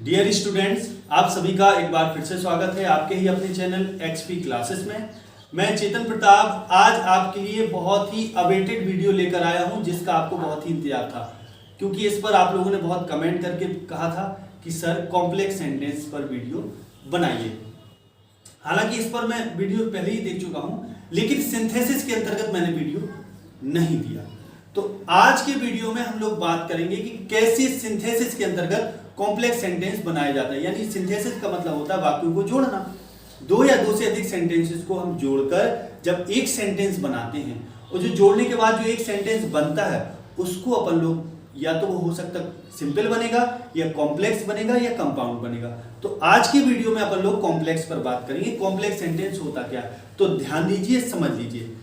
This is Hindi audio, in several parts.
डियर स्टूडेंट्स, आप सभी का एक बार फिर से स्वागत है आपके ही अपने चैनल एक्सपी क्लासेस में। मैं चेतन प्रताप आज आपके लिए बहुत ही अवेटेड वीडियो लेकर आया हूं, जिसका आपको बहुत ही इंतजार था, क्योंकि इस पर आप लोगों ने बहुत कमेंट करके कहा था कि सर कॉम्प्लेक्स सेंटेंस पर वीडियो बनाइए। हालांकि इस पर मैं वीडियो पहले ही देख चुका हूं, लेकिन सिंथेसिस के अंतर्गत मैंने वीडियो नहीं दिया। तो आज के वीडियो में हम लोग बात करेंगे कि कैसे सिंथेसिस के अंतर्गत कॉम्प्लेक्स सेंटेंस बनाया जाता है। यानी सिंथेसिस का मतलब होता है वाक्यों को जोड़ना। दो या दो से अधिक सेंटेंसेस को हम जोड़कर जब एक सेंटेंस बनाते हैं, और जो जोड़ने के बाद जो एक सेंटेंस बनता है उसको अपन लोग या तो वो हो सकता सिंपल बनेगा, या कॉम्प्लेक्स बनेगा, या कंपाउंड बनेगा। तो आज की वीडियो में अपन लोग कॉम्प्लेक्स पर बात करेंगे। कॉम्प्लेक्स सेंटेंस होता क्या, तो ध्यान दीजिए, समझ लीजिए।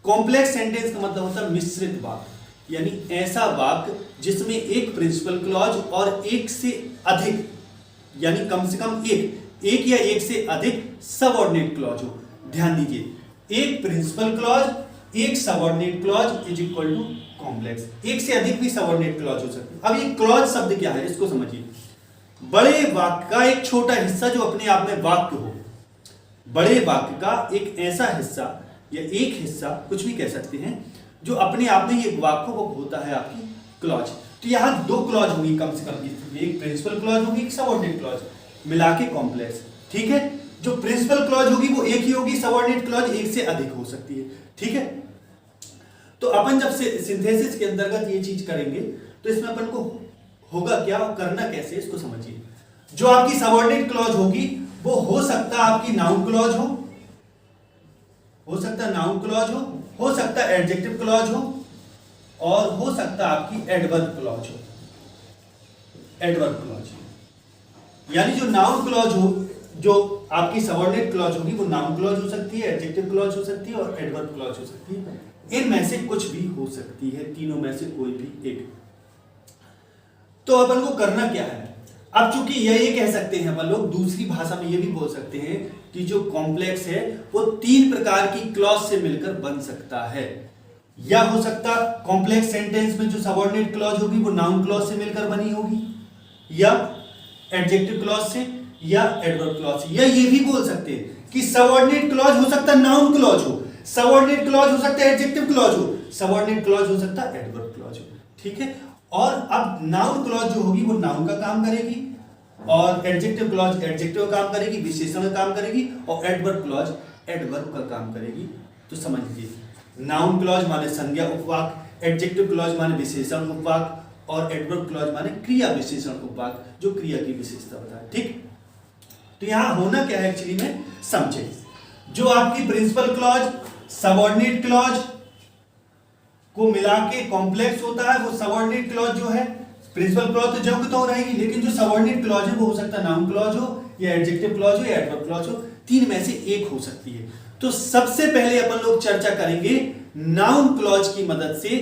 कॉम्प्लेक्स सेंटेंस का मतलब होता है मिश्रित वाक्य, यानी ऐसा वाक्य जिसमें एक प्रिंसिपल क्लॉज और एक से अधिक, यानी कम से कम एक या एक से अधिक सबऑर्डिनेट क्लॉज हो। ध्यान दीजिए, एक प्रिंसिपल क्लॉज एक subordinate clause is equal to complex. एक से अधिक भी सबऑर्डिनेट क्लॉज हो सकते हैं। अब ये क्लॉज शब्द क्या है, इसको समझिए। बड़े वाक्य का एक छोटा हिस्सा जो अपने आप में वाक्य हो। बड़े वाक्य का एक ऐसा हिस्सा या एक हिस्सा, कुछ भी कह सकते हैं, जो अपने आप में एक वाक्य वो होता है आपकी क्लॉज। तो यहां दो क्लॉज होगी कम से कम, एक प्रिंसिपल क्लॉज होगी, एक सबऑर्डिनेट क्लॉज, मिला के कॉम्प्लेक्स। ठीक है, जो प्रिंसिपल क्लॉज होगी वो एक ही होगी, सबऑर्डिनेट क्लॉज एक से अधिक हो सकती है। ठीक है, तो अपन जब से सिंथेसिस के अंतर्गत ये चीज करेंगे तो इसमें अपन को होगा क्या और करना कैसे, इसको समझिए। जो आपकी सबऑर्डिनेट क्लॉज होगी वो हो सकता है आपकी नाउन क्लॉज हो सकता है नाउन क्लॉज हो सकता है एडजेक्टिव क्लॉज हो, और हो सकता है आपकी एडवर्ब क्लॉज हो। एडवर्ब क्लॉज यानी जो नाउन क्लॉज हो, जो आपकी सबऑर्डिनेट क्लॉज होगी वो नाउन क्लॉज हो सकती है, एडजेक्टिव क्लॉज हो सकती है, और एडवर्ब क्लॉज हो सकती है। इनमें से कुछ भी हो सकती है, तीनों में से कोई भी एक। तो अपन को करना क्या है, अब चूंकि ये कह सकते हैं अपन लोग, दूसरी भाषा में ये भी बोल सकते हैं कि जो कॉम्प्लेक्स है वो तीन प्रकार की क्लॉज से मिलकर बन सकता है। या हो सकता कॉम्प्लेक्स सेंटेंस में जो सबऑर्डिनेट क्लॉज होगी वो नाउन क्लॉज से मिलकर बनी होगी, या एडजेक्टिव क्लॉज से, या एडवर्ब क्लॉज से। या ये भी बोल सकते हैं कि सबऑर्डिनेट क्लॉज हो सकता है नाउन क्लॉज हो, सबऑर्डिनेट क्लॉज हो सकता है एडजेक्टिव क्लॉज हो, सबऑर्डिनेट क्लॉज हो सकता है एडवर्ब क्लॉज हो। ठीक है, और अब नाउन क्लॉज जो होगी वो नाउन का काम करेगी, और एडजेक्टिव क्लॉज एडजेक्टिव का काम करेगी, विशेषण का काम करेगी, और एडवर्ब क्लॉज एडवर्ब का काम करेगी। तो समझ लीजिए, नाउन क्लॉज माने संज्ञा उपवाक्य, एडजेक्टिव क्लॉज माने विशेषण उपवाक्य, और एडवर्ब क्लॉज माने क्रिया विशेषण उपवाक्य, जो क्रिया की विशेषता बताए। ठीक, तो यहां होना क्या है एक्चुअली में समझे। जो आपकी प्रिंसिपल क्लॉज सबऑर्डिनेट क्लॉज को मिला के कॉम्प्लेक्स होता है, वो सबऑर्डिनेट क्लॉज जो है, प्रिंसिपल क्लॉज तो जब तो रहेगी, लेकिन जो सबऑर्डिनेट क्लॉज है वो हो सकता है नाउन क्लॉज हो, या एडजेक्टिव क्लॉज हो, या एडवर्ब क्लॉज हो। तीन में से एक हो सकती है। तो सबसे पहले अपन लोग चर्चा करेंगे नाउन क्लॉज की मदद से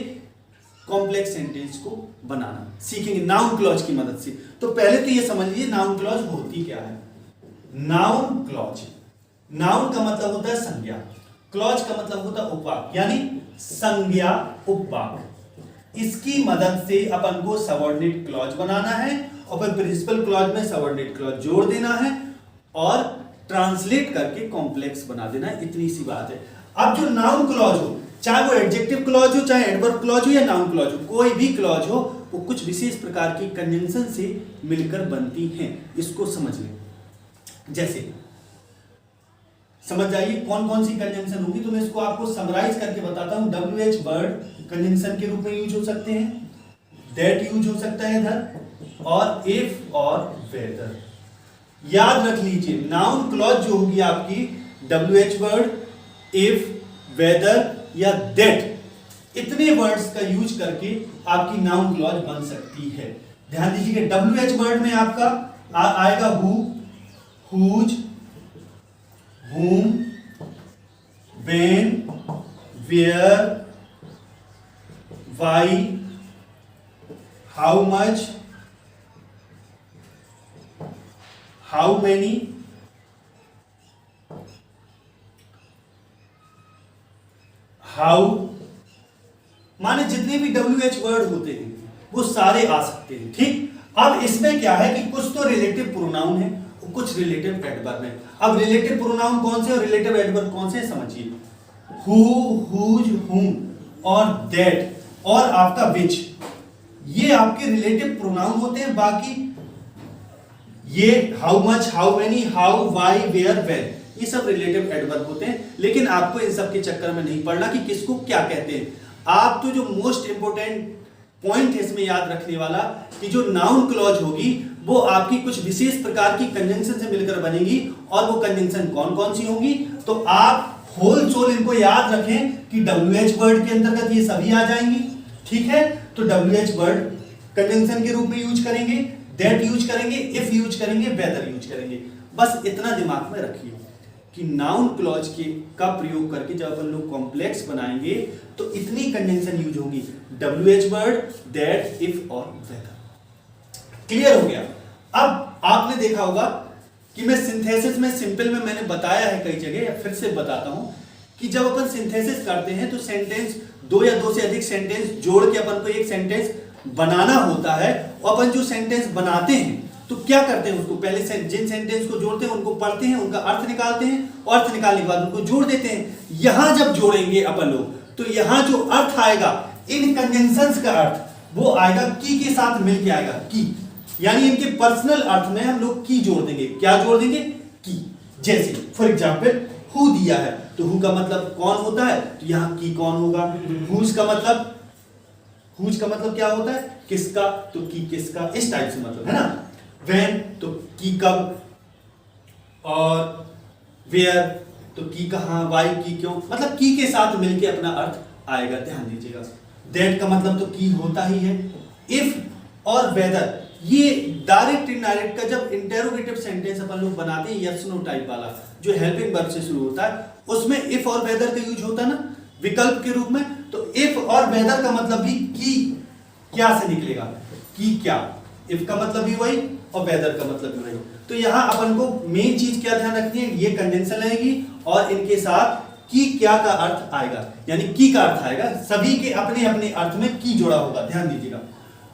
कॉम्प्लेक्स सेंटेंस को बनाना सीखेंगे, नाउन क्लॉज की मदद से। तो पहले तो ये समझ लीजिए नाउन क्लॉज होती क्या है। नाउन क्लॉज, नाउन का मतलब होता है संज्ञा, क्लॉज का मतलब होता है उपवाक्य, यानी संज्ञा उपवाक्य। इसकी मदद से अपन को सबऑर्डिनेट क्लॉज बनाना है, और फिर प्रिंसिपल क्लॉज में सबऑर्डिनेट क्लॉज जोड़ देना है, और ट्रांसलेट करके कॉम्प्लेक्स बना देना है। इतनी सी बात है। अब जो नाउन क्लॉज हो, चाहे वो एडजेक्टिव क्लॉज हो, चाहे एडवर्ब क्लॉज हो, या नाउन क्लॉज हो, कोई भी क्लॉज हो, वो कुछ विशेष प्रकार की कंजंक्शन से मिलकर बनती हैं। इसको समझ लें। जैसे समझ जाइए कौन कौन सी कंजंक्शन होगी, तो मैं इसको आपको समराइज करके बताता हूं। WH वर्ड कंजंक्शन के रूप में यूज हो सकते हैं, दैट यूज हो सकता है इधर, और इफ और वेदर। याद रख लीजिए, नाउन क्लॉज जो होगी आपकी WH वर्ड, इफ, वेदर या दैट, इतने वर्ड्स का यूज करके आपकी नाउन क्लॉज बन सकती है। ध्यान दीजिए, WH वर्ड में आपका आएगा who, whose, whom, when, where, why, how much, how many, how, माने जितने भी WH वर्ड होते हैं वो सारे आ सकते हैं। ठीक, अब इसमें क्या है कि कुछ तो रिलेटिव प्रोनाउन है और कुछ रिलेटिव एडवर्ब है। अब रिलेटिव प्रोनाउन कौन से और रिलेटिव एडवर्ब कौन से समझिए। हु, हुज, हुम और दैट और आपका विच, ये आपके रिलेटिव प्रोनाउन होते हैं। बाकी ये how much, how many, how, why, where, when, ये सब रिलेटिव एडवर्ब होते हैं। लेकिन आपको इन सब के चक्कर में नहीं पड़ना कि किसको क्या कहते हैं। आप तो जो मोस्ट इंपोर्टेंट पॉइंट है इसमें याद रखने वाला कि जो नाउन क्लॉज होगी वो आपकी कुछ विशेष प्रकार की कंजंक्शन से मिलकर बनेगी। और वो कंजंक्शन कौन कौन सी होंगी, तो आप होल सोल इनको याद रखें कि WH वर्ड के अंतर्गत ये सभी आ जाएंगी। ठीक है, तो WH वर्ड कंजंक्शन के रूप में यूज करेंगे, दैट यूज करेंगे, इफ यूज करेंगे, वेदर यूज करेंगे। बस इतना दिमाग में रखिए कि नाउन क्लॉज के का प्रयोग करके जब अपन लोग कॉम्प्लेक्स बनाएंगे तो इतनी कंजंक्शन यूज होगी, WH वर्ड, दैट, इफ और वेदर। क्लियर हो गया। अब आपने देखा होगा कि मैं सिंथेसिस में सिंपल में मैंने बताया है कई जगह, या फिर से बताता हूं कि जब अपन सिंथेसिस करते हैं तो सेंटेंस दो या दो से अधिक सेंटेंस जोड़ के अपन को एक सेंटेंस बनाना होता है। और अपन जो सेंटेंस बनाते हैं तो क्या करते हैं, उसको पहले जिन सेंटेंस को जोड़ते हैं उनको पढ़ते हैं, उनका अर्थ निकालते हैं और अर्थ निकालने के बाद उनको जोड़ देते हैं। यहां जब जोड़ेंगे अपन लोग तो यहां जो अर्थ आएगा इन कंजंक्शंस का अर्थ वो आएगा की के साथ मिलके आएगा, की, यानी इनके पर्सनल अर्थ में हम लोग की जोड़ देंगे। क्या जोड़ देंगे, की। जैसे फॉर एग्जांपल हु दिया है तो हु का मतलब कौन होता है, तो यहां की कौन होगा। हुज का मतलब क्या होता है, किसका, तो की किसका, इस टाइप से मतलब है ना। व्हेन तो की कब, और वेयर तो की कहां, वाई की क्यों, मतलब की के साथ मिलके अपना अर्थ आएगा, ध्यान दीजिएगा। दैट का मतलब तो की होता ही है। इफ और वेदर, ये डायरेक्ट इनडायरेक्ट का जब इंटेरोगेटिव सेंटेंस अपन लोग बनाते हैं यस नो टाइप वाला जो हेल्पिंग वर्ब से शुरू होता है, उसमें इफ और वेदर का यूज होता है ना विकल्प के रूप में। तो इफ और वेदर का मतलब भी की क्या से निकलेगा, की क्या। इफ का मतलब भी वही और वेदर का मतलब भी वही। तो यहां अपन को मेन चीज क्या ध्यान रखनी है, ये कंडेंसर रहेगी और इनके साथ की क्या का अर्थ आएगा, यानी की का अर्थ आएगा। सभी के अपने अपने अर्थ में की जुड़ा होगा, ध्यान दीजिएगा।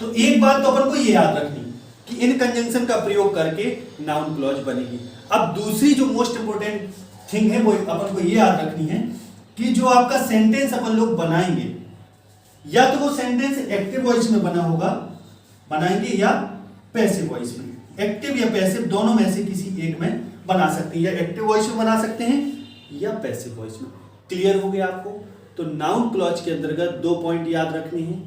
तो एक बात तो अपन को ये याद रखनी कि इन कंजंक्शन का प्रयोग करके नाउन क्लॉज बनेगी। अब दूसरी जो मोस्ट इंपोर्टेंट थिंग है वो अपन को ये याद रखनी है कि जो आपका सेंटेंस अपन लोग बनाएंगे या तो वो सेंटेंस एक्टिव वॉइस में बना होगा, बनाएंगे, या पैसिव वॉइस में। एक्टिव या पैसिव दोनों में से किसी एक में बना सकते हैं, या एक्टिव वॉइस में बना सकते हैं या पैसिव वॉइस में। क्लियर हो गया आपको। तो नाउन क्लॉज के अंतर्गत दो पॉइंट याद रखने हैं।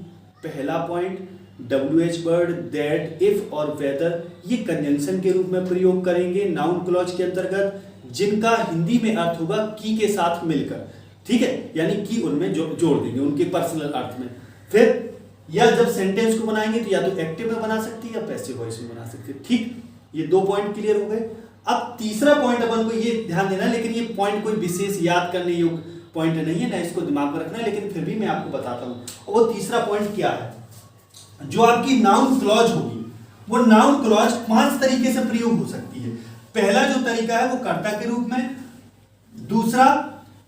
पहला point WH word, that, if और वेदर ये कंजंक्शन के रूप में प्रयोग करेंगे नाउन क्लॉज के अंतर्गत, जिनका हिंदी में अर्थ होगा की के साथ मिलकर। ठीक है, यानी की उनमें जोड़ देंगे उनके पर्सनल अर्थ में। फिर या जब सेंटेंस को बनाएंगे तो या तो एक्टिव में बना सकती है या पैसिव वॉइस में बना सकती है। ठीक, ये दो पॉइंट क्लियर हो गए। अब तीसरा पॉइंट अपन को ये ध्यान देना, लेकिन ये पॉइंट कोई विशेष याद करने योग्य पॉइंट नहीं है, ना इसको दिमाग में रखना है, लेकिन फिर भी मैं आपको बताता हूं। वो तीसरा पॉइंट क्या है, जो आपकी नाउन क्लॉज होगी वो नाउन क्लॉज 5 तरीके से प्रयोग हो सकती है। पहला जो तरीका है वो कर्ता के रूप में, दूसरा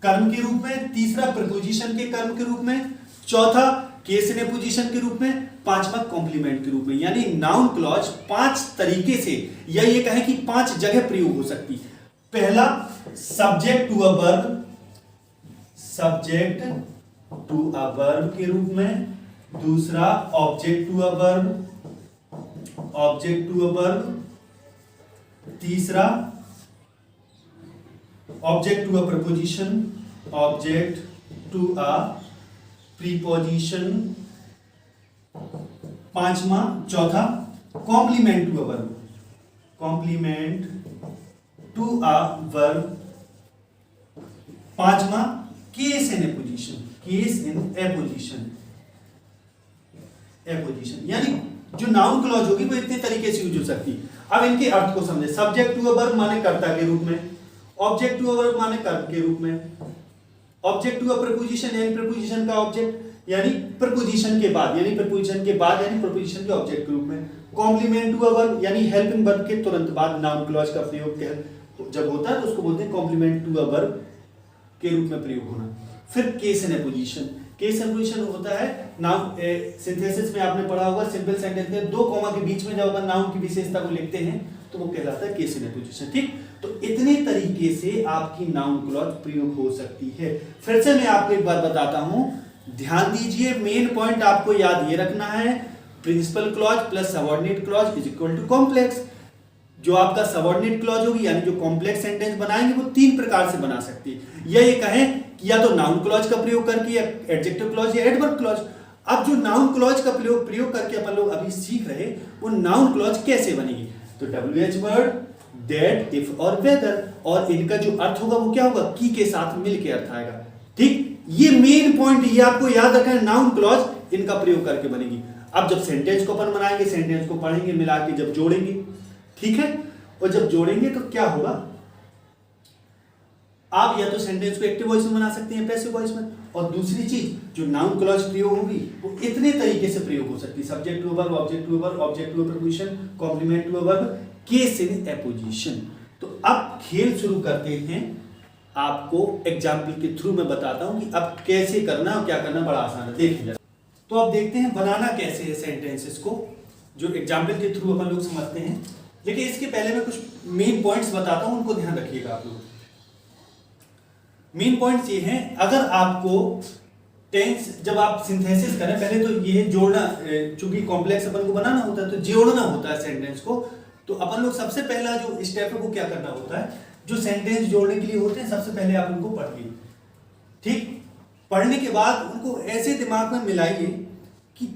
कर्म के रूप में, तीसरा प्रपोजिशन के कर्म के रूप में, चौथा केस इन पोजीशन के रूप में, पांचवा कॉम्प्लीमेंट के रूप में। यानी नाउन क्लॉज 5 तरीके से, या ये कहें कि 5 जगह प्रयोग हो सकती है। पहला subject to a verb, subject to a verb के रूप में, दूसरा object to a verb, object to a verb, तीसरा object to a preposition, object to a preposition, पांचवा चौथा complement to a verb, complement to a verb, पांचवा case in a position, case in a position, a position. यानी जो नाउन क्लॉज होगी वो इतने तरीके से यूज हो सकती है। अब इनके अर्थ को समझे। सब्जेक्ट टू अ वर्ब माने कर्ता के रूप में, ऑब्जेक्ट टू अ वर्ब माने कर्म के रूप में, ऑब्जेक्ट टू अ प्रपोजिशन यानी प्रपोजिशन का ऑब्जेक्ट यानी प्रपोजिशन के बाद, यानी प्रपोजिशन के बाद यानी प्रपोजिशन के ऑब्जेक्ट के रूप में, कॉम्प्लीमेंट टू अ वर्ब यानी हेल्पिंग वर्ब के तुरंत बाद नाउन क्लॉज का प्रयोग जब होता है तो उसको बोलते हैं कॉम्प्लीमेंट टू अ वर्ब के रूप में प्रयोग होना। फिर case in a position, case apposition होता है नाउन सिंथेसिस में आपने पढ़ा होगा, सिंपल सेंटेंस में 2 कॉमा के बीच में जब अपन नाउन की विशेषता को लिखते हैं तो वो कहलाता है केस एपोजिशन। ठीक, तो इतने तरीके से आपकी नाउन क्लॉज प्रयोग हो सकती है। फिर से मैं आपको एक बात बताता हूं, ध्यान दीजिए, मेन पॉइंट आपको याद ये रखना है, principal clause plus subordinate clause is equal to complex. जो आपका सबऑर्डिनेट क्लॉज होगी यानी जो कॉम्प्लेक्स सेंटेंस बनाएंगे वो 3 प्रकार से बना सकती है, या ये कहें कि या तो नाउन क्लॉज का प्रयोग करके, या एडजेक्टिव क्लॉज, या एडवर्ब क्लॉज। अब जो नाउन क्लॉज का प्रयोग करके अपन लोग अभी सीख रहे, वो नाउन क्लॉज कैसे बनेगी, तो WH वर्ड, दैट, इफ और वेदर, और इनका जो अर्थ होगा वो क्या होगा, की के साथ मिलके अर्थ आएगा। ठीक, ये मेन पॉइंट ये आपको याद रखना है, नाउन क्लॉज इनका प्रयोग करके बनेगी। अब जब सेंटेंस को अपन बनाएंगे, सेंटेंस को पढ़ेंगे, मिला के जब जोड़ेंगे, ठीक है, और जब जोड़ेंगे तो क्या होगा, आप या तो सेंटेंस को एक्टिव वॉइस में बना सकते हैं, पैसिव वॉइस में, और दूसरी चीज जो नाउन क्लॉज प्रयोग होगी वो इतने तरीके से प्रयोग हो सकती है, subject to verb, object to verb, object to preposition, complement to verb, case in apposition. तो अब खेल शुरू करते हैं, आपको एग्जाम्पल के थ्रू मैं बताता हूं कि अब कैसे करना और क्या करना, बड़ा आसान है, देखिए जरा। तो अब देखते हैं बनाना कैसे है सेंटेंसेस को, जो एग्जाम्पल के थ्रू अपन लोग समझते हैं। लेकिन इसके पहले मैं कुछ मेन पॉइंट्स बताता हूं, उनको ध्यान रखिएगा आप लोग। मेन पॉइंट्स ये हैं, अगर आपको टेंस जब आप सिंथेसिस करें, पहले तो ये जोड़ना, चूंकि कॉम्प्लेक्स अपन को बनाना होता है तो जोड़ना होता है सेंटेंस को, तो अपन लोग सबसे पहला जो स्टेप है वो क्या करना होता है, जो सेंटेंस जोड़ने के लिए होते हैं सबसे पहले आप उनको पढ़िए। ठीक, पढ़ने के बाद उनको ऐसे दिमाग में मिलाइए कि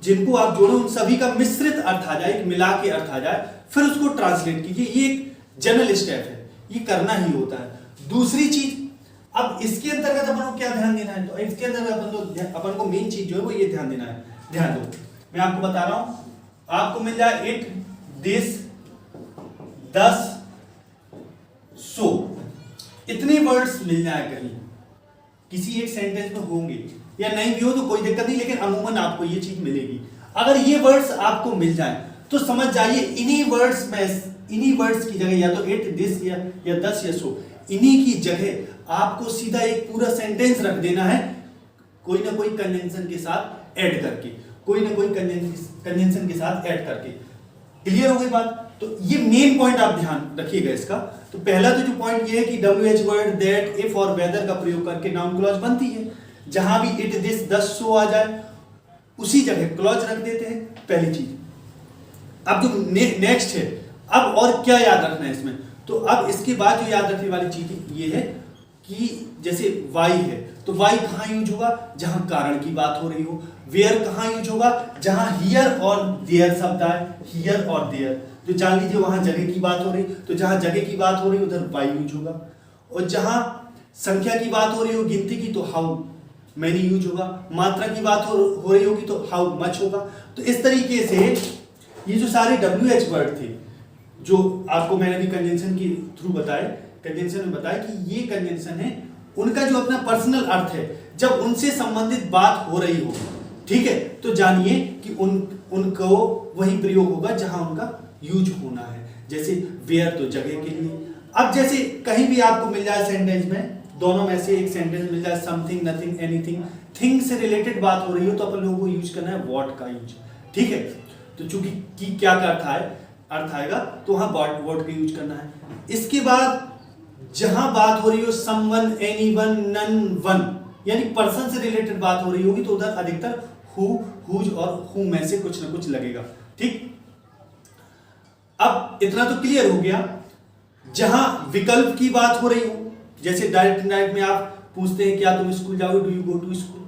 जिनको आप जोड़ो उन सभी का मिश्रित अर्थ आ जाए, मिला के अर्थ आ जाए, फिर उसको ट्रांसलेट कीजिए। ये एक जनरल स्टेप है, ये करना ही होता है। दूसरी चीज, अब इसके अंतर्गत अपन को क्या ध्यान देना है, तो इसके अंतर्गत अपन को मेन चीज जो है वो ये ध्यान देना है। ध्यान दो, मैं आपको बता रहा हूं, आपको मिल जाए इट, दिस, दस, सो, इतने वर्ड्स मिल जाए कहीं किसी एक सेंटेंस में होंगे, या नहीं भी हो तो कोई दिक्कत नहीं, लेकिन अमूमन आपको ये चीज मिलेगी। अगर ये वर्ड्स आपको मिल जाए तो समझ जाइए इन्हीं वर्ड्स में, इन्हीं वर्ड्स की जगह या तो इट, दिस, या दस, या सो, इन्हीं की जगह आपको सीधा एक पूरा सेंटेंस रख देना है, कोई ना कोई कंजंक्शन के साथ ऐड करके, कोई ना कोई कंजंक्शन के साथ ऐड करके। क्लियर हो गई बात? तो ये मेन पॉइंट आप ध्यान रखिएगा इसका। तो पहला तो जो पॉइंट ये है कि WH वर्ड, दैट, इफ और वेदर का प्रयोग करके नाउन क्लॉज बनती है। जहां भी इट, दिस, दस, सो आ जाए उसी जगह क्लॉज रख देते हैं, पहली चीज। अब जो नेक्स्ट है, अब और क्या याद रखना है इसमें, तो अब इसके बाद जो याद रखने वाली चीज ये है कि जैसे वाई है तो वाई कहां यूज होगा, जहां कारण की बात हो रही हो। वेयर कहां यूज होगा, जहां हियर और देयर शब्द आए, हियर और देयर। तो जान लीजिए वहां जगह की बात हो रही, तो जहां जगह की बात हो रही उधर वाई यूज होगा। और जहां संख्या की बात हो रही हो, गिनती की, तो हाउ मैनी यूज होगा। मात्रा की बात हो रही होगी तो हाउ मच होगा। तो इस तरीके से ये जो सारे WH वर्ड थे जो आपको मैंने भी कंजंक्शन के थ्रू बताए, कंजंक्शन में बताया कि ये कंजंक्शन है, उनका जो अपना पर्सनल अर्थ है, जब उनसे संबंधित बात हो रही हो, ठीक है, तो जानिए कि उनको वही प्रयोग होगा जहां उनका यूज होना है। जैसे वेयर तो जगह के लिए। अब जैसे कहीं भी आपको मिल जाए सेंटेंस में, दोनों में से एक सेंटेंस मिल जाए, समथिंग, नथिंग, एनीथिंग, थिंग से रिलेटेड बात हो रही हो, तो अपन लोगों को यूज करना है व्हाट का यूज। ठीक है, तो चूंकि की क्या का अर्थ आएगा तो वहां व्हाट का यूज करना है। इसके बाद जहां बात हो रही हो समवन, एनीवन, नन, वन, यानी पर्सन से रिलेटेड बात हो रही होगी तो उधर अधिकतर हु, हुज और हु में से कुछ ना कुछ लगेगा। ठीक, अब इतना तो क्लियर हो गया। जहां विकल्प की बात हो रही हो, जैसे डायरेक्ट इनडायरेक्ट में आप पूछते हैं क्या तुम स्कूल जाओगे, do you go to school,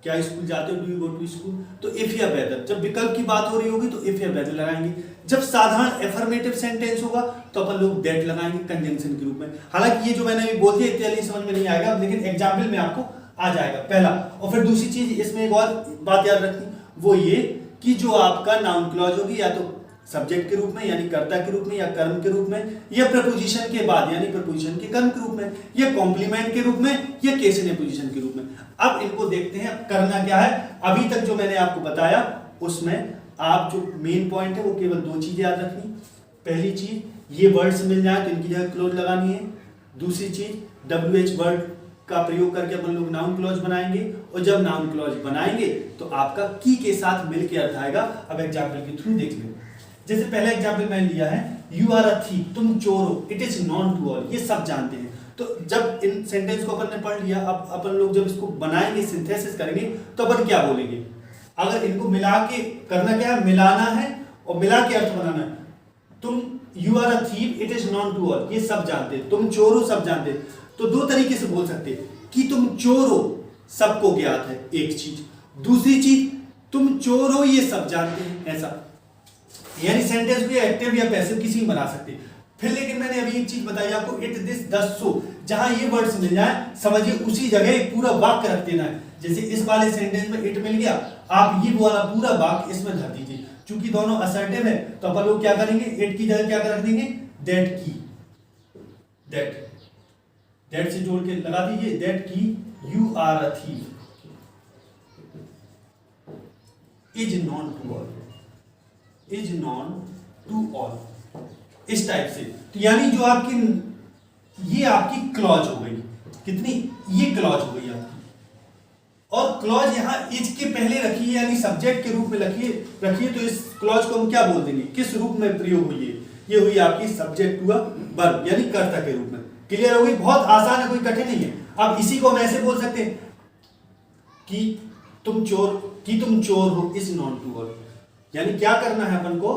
क्या स्कूल जाते हो, do you go to school, तो इफ या वेदर। जब विकल्प की बात हो रही होगी तो इफ या वेदर लगाएंगे। जब साधारण एफर्मेटिव सेंटेंस होगा तो अपन लोग दैट लगाएंगे कंजंक्शन के रूप में। हालांकि ये जो मैंने अभी बोल दिया इत्यादि समझ में नहीं आएगा, लेकिन एग्जाम्पल में आपको आ जाएगा पहला। और फिर दूसरी चीज इसमें एक और बात याद रखनी, वो ये कि जो आपका नाउन क्लॉज होगी या तो सब्जेक्ट के रूप में यानी कर्ता के रूप में, या कर्म के रूप में, या प्रपोजिशन के बाद यानी प्रपोजिशन के कर्म के रूप में, या कॉम्प्लीमेंट के रूप में, या केस इन एपोजिशन के रूप में। अब इनको देखते हैं करना क्या है। अभी तक जो मैंने आपको बताया उसमें आप जो मेन पॉइंट है वो केवल दो चीजें याद रखनी। पहली चीज, ये वर्ड्स मिल जाए तो इनकी जगह क्लोज लगानी है। दूसरी चीज, WH वर्ड का प्रयोग करके अपन लोग नाउन क्लॉज बनाएंगे, और जब नाउन क्लॉज बनाएंगे तो आपका की के साथ मिलके अर्थ आएगा। अब एग्जाम्पल के थ्रू देख लो। जैसे पहला एग्जाम्पल मैंने लिया है, यू आर अ थीफ, तुम चोर हो, it is known to all, ये सब जानते हैं। तो जब इन सेंटेंस को अपन ने पढ़ लिया, अब अपन लोग जब इसको बनाएंगे, सिंथेसिस करेंगे, तो अपन क्या बोलेंगे? अगर इनको मिला के करना क्या है, मिलाना है और मिला के अर्थ बनाना है। तुम you are a thief, it is known to all, ये सब जानते हैं। तुम चोर हो, सब जानते हैं। तो दो तरीके से बोल सकते हैं कि तुम चोर हो, सबको ज्ञात है, एक चीज। दूसरी चीज, तुम चोर हो, ये सब जानते हैं, ऐसा। यानी सेंटेंस भी एक्टिव या पैसिव किसी भी बना सकते हैं। फिर लेकिन मैंने अभी एक चीज बताई आपको, इट दिस दस सो, जहां ये वर्ड्स मिल जाए समझिए उसी जगह एक पूरा वाक्य रख देना है। जैसे इस वाले सेंटेंस में इट मिल गया, आप ये वाला पूरा वाक्य इसमें धर दीजिए। चूंकि दोनों असर्टिव है तो अपन लोग क्या करेंगे, इट की जगह क्या रख देंगे, दैट की, दैट से जोड़ के लगा दीजिए, दैट की you are a thief is known to all, is known to all, इस टाइप से। तो यानी जो आपकी ये आपकी क्लॉज हो गई, कितनी, ये क्लॉज हो गई आपकी। और क्लॉज यहां इज के पहले रखिए, यानी सब्जेक्ट के रूप में रखिए। तो इस क्लॉज को हम क्या बोल देंगे, किस रूप में प्रयोग हुई है? ये हुई आपकी सब्जेक्ट हुआ वर्ब, यानी कर्ता के रूप में। क्लियर हो गई? बहुत आसान है, कोई कठिन नहीं है। अब इसी को हम ऐसे बोल सकते हैं कि तुम चोर हो, इज नॉन टू ऑल। यानी क्या करना है अपन को,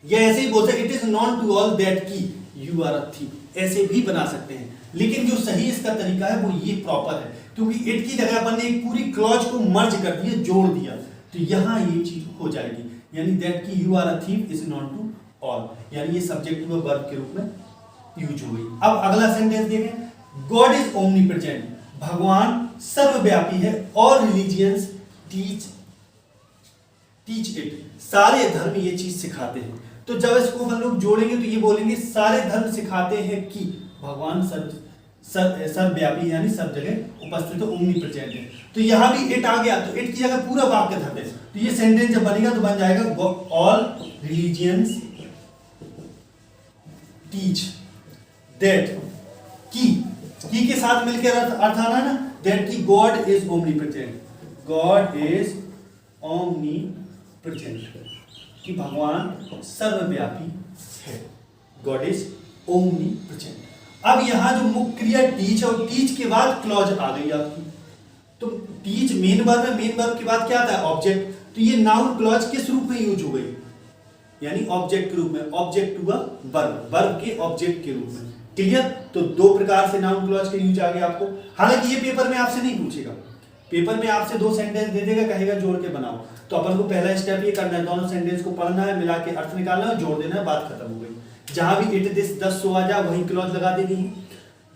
ये ऐसे ही बोल सकते, it is known to all that की यू आर अ थीफ, ऐसे भी बना सकते हैं। लेकिन जो सही इसका तरीका है वो ये प्रॉपर है, क्योंकि इट की जगह अपन ने एक पूरी क्लॉज को मर्ज कर दिया, जोड़ दिया, तो यहां ये चीज हो जाएगी। यानी दैट की you are a thief is known to all, यानी ये सब्जेक्ट हुआ वर्ब के रूप में यूज हो गई। अब अगला सेंटेंस देखें, गॉड इज ओमनीप्रेजेंट, भगवान सर्वव्यापी है, और रिलीजियंस टीच इट, सारे धर्म ये चीज सिखाते हैं। तो जब इसको हम लोग जोड़ेंगे तो ये बोलेंगे सारे धर्म सिखाते हैं कि भगवान सर्वव्यापी, यानी सब जगह उपस्थित है, ओमनीप्रेजेंट है। तो यहां भी इट आ गया, तो इट की जगह पूरा वाक्य धर दे। तो ये सेंटेंस जब बनेगा तो बन जाएगा, ऑल रिलीजियंस टीच दैट की के साथ मिलकर अर्थ आना ना, दैट की God is omnipresent, God is omnipresent, कि भगवान सर्वव्यापी है, गॉड इज ओमनीप्रेजेंट। अब यहां जो मुख्य क्रिया टीच है, और टीच के बाद क्लॉज आ गई आपकी। तो टीच मेन वर्ब है, मेन वर्ब के बाद क्या आता है, ऑब्जेक्ट। तो ये नाउन क्लॉज किस रूप में यूज हो गई, यानी ऑब्जेक्ट के रूप में, ऑब्जेक्ट हुआ वर्ब, वर्ब के ऑब्जेक्ट के रूप में। क्लियर? तो दो प्रकार से नाउन क्लॉज के यूज आ गए आपको। हालांकि ये पेपर में आपसे नहीं पूछेगा, पेपर में आपसे दो सेंटेंस दे देगा, कहेगा जोड़ के बनाओ। तो अपन को पहला स्टेप ये करना है, दोनों सेंटेंस को पढ़ना है, मिला के अर्थ निकालना है, जोड़ देना है, बात खत्म हो गई। जहां भी इट दिस दस सो आ जाए वहीं क्लॉज लगा देनी है।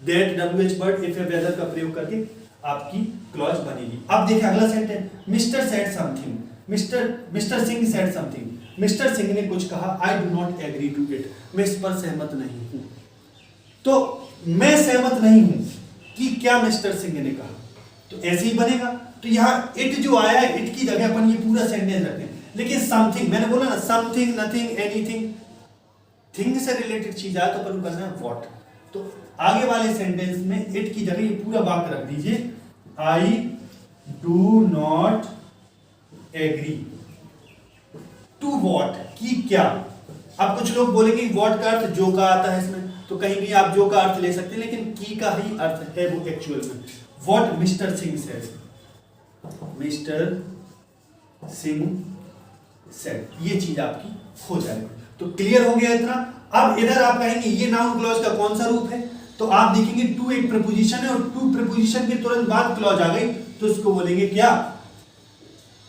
That WH word if a whether का प्रयोग करके आपकी क्लॉज बनेगी। अब देखिए अगला sentence, mister said something, mister Singh said something, mister Singh ने कुछ कहा, I do not agree to it, मैं इस पर सहमत नहीं हूं। तो मैं सहमत नहीं हूं कि क्या मिस्टर सिंह ने कहा, तो ऐसे ही बनेगा। तो यहाँ इट जो आया है, इट की जगह अपन ये पूरा सेंटेंस रखते हैं। लेकिन समथिंग, मैंने बोला ना, समथिंग, नथिंग, एनीथिंग, थिंग से रिलेटेड चीज आया तो अपन को करना है व्हाट। तो आगे वाले सेंटेंस में इट की जगह ये पूरा वाक्य रख दीजिए, I do not agree to what, की क्या। अब कुछ लोग बोलेंगे व्हाट का अर्थ जो का आता है इसमें, तो कहीं भी आप जो का अर्थ ले सकते हैं, लेकिन की का ही अर्थ है वो एक्चुअल में। What mister Singh said, mister Singh said, ये चीज आपकी हो जाएगी। तो क्लियर हो गया इतना। अब इधर आप कहेंगे ये नाउन क्लॉज का कौन सा रूप है, तो आप देखेंगे टू एक प्रपोजिशन है, और टू प्रपोजिशन के तुरंत बाद क्लॉज आ गई, तो इसको बोलेंगे क्या,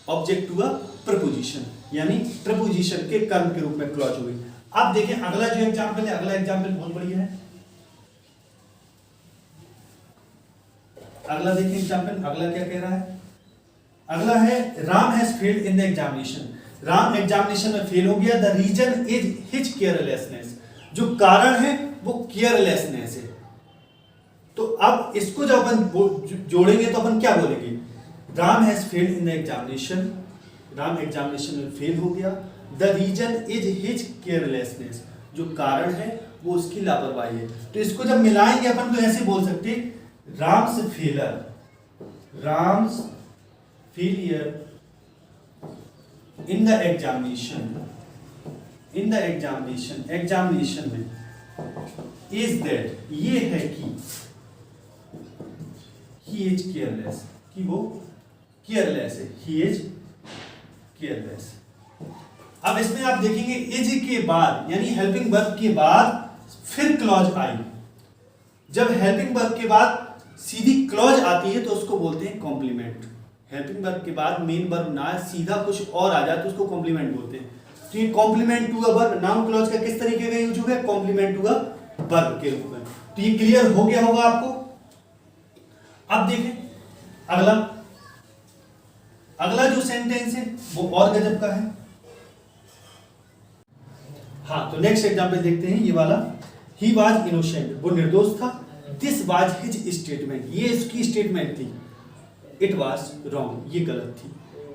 ऑब्जेक्ट हुआ प्रपोजिशन, यानी प्रपोजिशन के कर्म के रूप में क्लॉज हो गई। अब देखें अगला जो एग्जाम्पल है, अगला एग्जाम्पल बहुत बढ़िया है। अगला देखें एग्जाम्पल, अगला क्या कह रहा है, अगला है Ram has failed in the examination, Ram examination में फेल हो गया, the reason is his carelessness, जो कारण है वो केयरलेसनेस है। तो अब इसको जब अपन जोड़ेंगे तो अपन क्या बोलेंगे, Ram has failed in the examination, Ram examination में फेल हो गया, the reason is his carelessness, जो कारण है वो उसकी लापरवाही है। तो इसको जब मिलाएंगे अपन तो ऐसे बोल सकते Ram's failure in the examination में is that ये है कि he is careless, कि वो केयरलेस है, he is careless। अब इसमें आप देखेंगे इज के बाद यानी हेल्पिंग वर्ब के बाद फिर क्लॉज आई। जब हेल्पिंग वर्ब के बाद सीधी क्लॉज आती है तो उसको बोलते हैं कॉम्प्लीमेंट। हेल्पिंग वर्ब के बाद मेन वर्ब ना सीधा कुछ और आ जाए तो उसको कॉम्प्लीमेंट बोलते हैं। तो ये complement to a verb, noun clause का किस तरीके का यूज होगा? कॉम्प्लीमेंट टू अ वर्ब के रूप में। तो ये क्लियर हो गया होगा आपको। अब देखें अगला जो सेंटेंस है वो और गजब का है। हाँ, तो नेक्स्ट एग्जांपल देखते हैं, ये वाला। ही वाज इनोसेंट, वो निर्दोष था। दिस वाज हिज स्टेटमेंट, ये इसकी स्टेटमेंट थी। इट वाज रॉन्ग, ये गलत थी,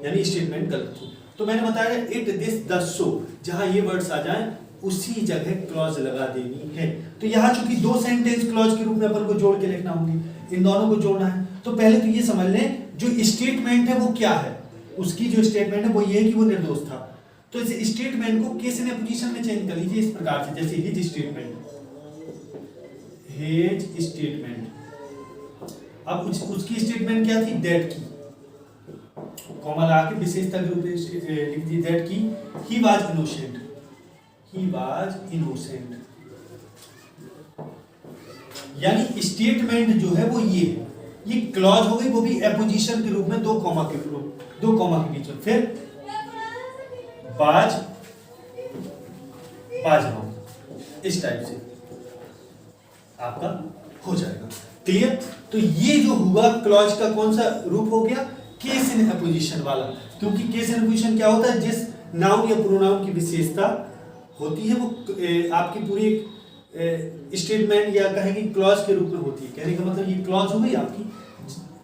यानी स्टेटमेंट गलत थी। तो मैंने बताया इट दिस द सो, जहां ये वर्ड्स आ जाएं उसी जगह क्लॉज लगा देनी है। तो यहाँ चूंकि दो सेंटेंस क्लॉज के रूप में अपन को जोड़ के लिखना होंगे, इन दोनों को जोड़ना है। तो पहले तो ये समझ लें जो स्टेटमेंट है वो क्या है। उसकी जो स्टेटमेंट है वो ये है कि वो निर्दोष था। तो इस स्टेटमेंट को केस इन पोजीशन में चेंज कर लीजिए इस प्रकार से, जैसे हिज स्टेटमेंट। अब उसकी स्टेटमेंट क्या थी? दैट की, कॉमा लगा के विशेषता के रूप में लिख दी दैट की। ही वाज इनोसेंट, यानी स्टेटमेंट जो है वो ये क्लॉज हो गई, वो भी एपोजिशन के रूप में दो कॉमा के बीच में। फिर बाज रहा, इस टाइप से आपका हो जाएगा। क्लियर? तो ये जो हुआ क्लॉज का कौन सा रूप हो गया? केस इन अपोजिशन वाला। क्योंकि केस इन अपोजिशन क्या होता है? जिस नाउन या प्रोनाउन की विशेषता होती है वो आपकी पूरी स्टेटमेंट या कहेंगे क्लॉज के रूप में होती है। कहने का मतलब ये क्लॉज हो गई आपकी,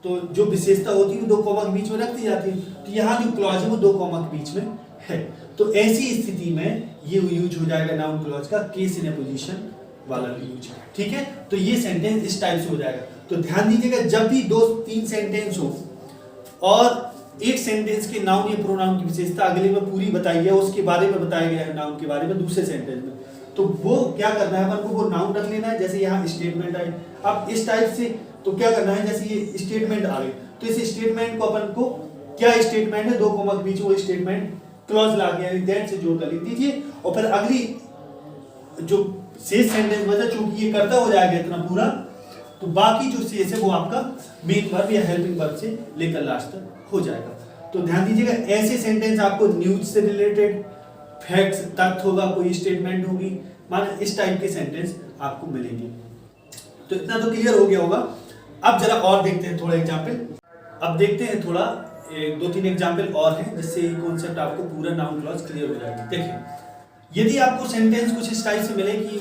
तो जो विशेषता होती है वो दो कॉमा के बीच में रख दी जाती है। तो यहाँ जो क्लॉज है वो दो कॉमा के बीच में है। तो ऐसी स्थिति में ये यूज हो जाएगा नाउन क्लॉज का केस इन अपोजिशन वाला यूज। ठीक है, तो ये सेंटेंस इस टाइप से हो जाएगा। तो ध्यान दीजिएगा, जब भी दो तीन सेंटेंस हो और एक सेंटेंस के नाउन या प्रोनाउन की विशेषता अगले में पूरी बताई है, उसके बारे में बताया गया है नाउन के बारे में दूसरे सेंटेंस में, तो वो क्या करना है अपन को? वो नाउन रख लेना है। जैसे यहाँ स्टेटमेंट आई, अब इस टाइप से तो क्या करना है? जैसे ये स्टेटमेंट आ गई तो इस स्टेटमेंट को अपन को क्या स्टेटमेंट है, दो कॉमा के बीच वो स्टेटमेंट क्लॉज ला के दैट से जोड़ कर लिख दीजिए। और फिर अगली जो शेष सेंटेंस मतलब चूंकि ये करता हो जाएगा इतना पूरा, तो बाकी जो शेष है वो आपका मेन वर्ब या हेल्पिंग वर्ब से लेकर लास्ट तक हो जाएगा। तो ध्यान दीजिएगा, ऐसे सेंटेंस आपको न्यूज से रिलेटेड, फैक्ट्स तथ्य होगा, कोई स्टेटमेंट होगी, माने इस टाइप के सेंटेंस आपको मिलेंगे। तो इतना तो क्लियर हो गया होगा। अब जरा और देखते हैं थोड़ा एग्जाम्पल। अब देखते हैं थोड़ा दो तीन एग्जाम्पल और हैं जिससे ये कॉन्सेप्ट आपको पूरा नाउन क्लॉज क्लियर हो जाएगी। देखिए, यदि आपको सेंटेंस कुछ इस टाइप से मिले कि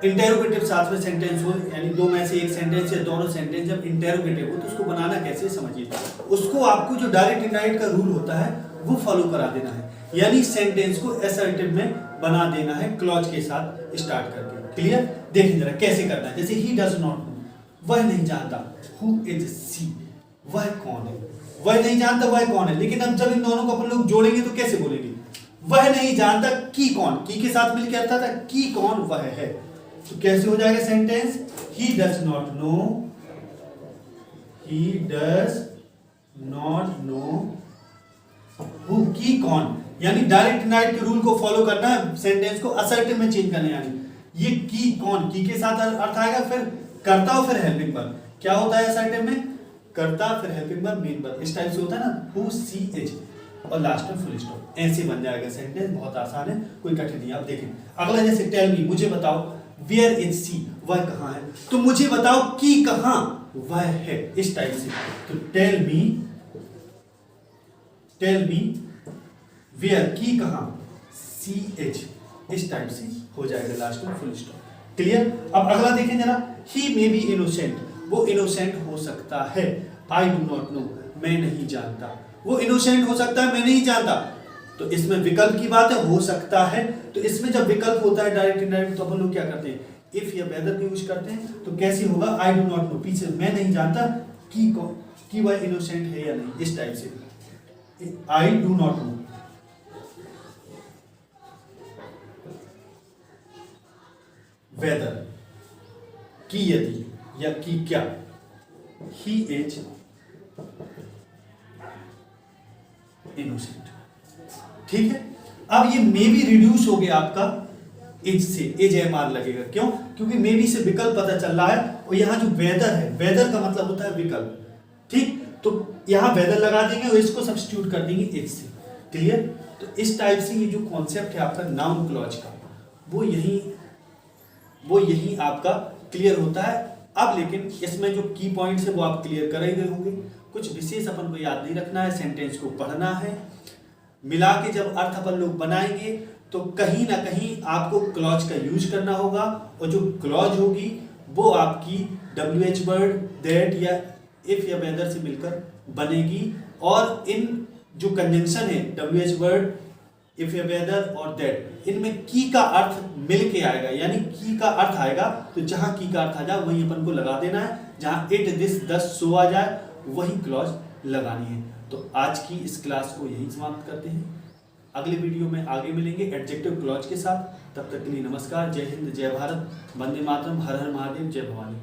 इंटेरोगेटिव साथ में सेंटेंस हो, यानी दो में से एक सेंटेंस या दोनों सेंटेंस जब इंटेरोगेटिव हो तो उसको बनाना कैसे समझिए। उसको आपको जो डायरेक्ट इनडायरेक्ट का रूल होता है वो फॉलो करा देना है, यानी सेंटेंस को असर्टिव में बना देना है क्लॉज के साथ स्टार्ट करके। क्लियर? देखिए जरा कैसे करना है। जैसे ही डज नॉट नो, वह नहीं जानता। हु इज सी, वह कौन है। वह नहीं जानता वह कौन है, लेकिन अब जब इन दोनों को अपन लोग जोड़ेंगे तो कैसे बोलेंगे? वह नहीं जानता कि कौन, की के साथ मिलकर आता था कि कौन वह है। तो कैसे हो जाएगा sentence? He does not know, he does not know who, की कौन, यानी डायरेक्ट इनडायरेक्ट के रूल को फॉलो करना है, सेंटेंस को असर्टिव में चेंज करना है। यानी ये की कौन, की के साथ अर्थ आएगा, फिर करता हो, फिर हेल्पिंग वर्ब। क्या होता है असर्टिव में? करता, फिर हेल्पिंग वर्ब, मेन वर्ब। इस टाइप से होता है ना, हु, सी, इज और लास्ट में फुल स्टॉप। ऐसे बन जाएगा सेंटेंस, बहुत आसान है, कोई कठिन नहीं। आप देखें अगला, जैसे टेल मी, मुझे बताओ, वेयर इज सी, वह कहाँ है। तो मुझे बताओ कि कहाँ वह है, इस टाइप से। तो टेल मी वेयर, की कहाँ, सी एच, इस टाइप से हो जाएगा, लास्ट में फुल स्टॉप। क्लियर? अब अगला देखें जरा, ही मे बी इनोसेंट, वो इनोसेंट हो सकता है। आई डू नॉट नो, मैं नहीं जानता। वो इनोसेंट हो सकता है, मैं नहीं जानता। तो इसमें विकल्प की बात है, हो सकता है। तो इसमें जब विकल्प होता है डायरेक्ट इनडायरेक्ट, तो अपन लोग क्या करते हैं? इफ या वेदर का यूज करते हैं तो कैसे होगा, आई डू नॉट नो, पीछे मैं नहीं जानता कि वह इनोसेंट है या नहीं, इस टाइप से I do not know. Whether की यदि या कि क्या, ही इज इनोसेंट। ठीक है, अब ये मे बी रिड्यूस हो गया आपका एज से, एज एम आर लगेगा, क्यों? क्योंकि मे बी से विकल्प पता चल रहा है, और यहां जो वेदर है, वेदर का मतलब होता है विकल्प। ठीक, तो यहां वेदर लगा देंगे और इसको सब्स्टिट्यूट कर देंगे एज से। क्लियर? तो इस टाइप से ये जो कॉन्सेप्ट है आपका नाउन क्लॉज का, वो यही आपका क्लियर होता है। अब लेकिन इसमें जो की पॉइंट्स है वो आप क्लियर कर गए होंगे, कुछ विशेष अपन को याद नहीं रखना है, सेंटेंस को पढ़ना है, मिला के जब अर्थ अपन लोग बनाएंगे तो कहीं ना कहीं आपको क्लॉज का यूज करना होगा, और जो क्लॉज होगी वो आपकी WH वर्ड, दैट या इफ या वेदर से मिलकर बनेगी। और इन जो कंजंक्शन है WH वर्ड, इफ या वेदर और दैट, इनमें की का अर्थ मिल के आएगा, यानी की का अर्थ आएगा तो जहां की का अर्थ आ जाए वहीं अपन को लगा देना है, जहां इट दिस दस सो आ जाए वही क्लॉज लगानी है। तो आज की इस क्लास को यही समाप्त करते हैं, अगले वीडियो में आगे मिलेंगे एडजेक्टिव क्लॉज के साथ। तब तक के लिए नमस्कार, जय हिंद, जय भारत, वंदे मातरम, हर हर महादेव, जय भवानी।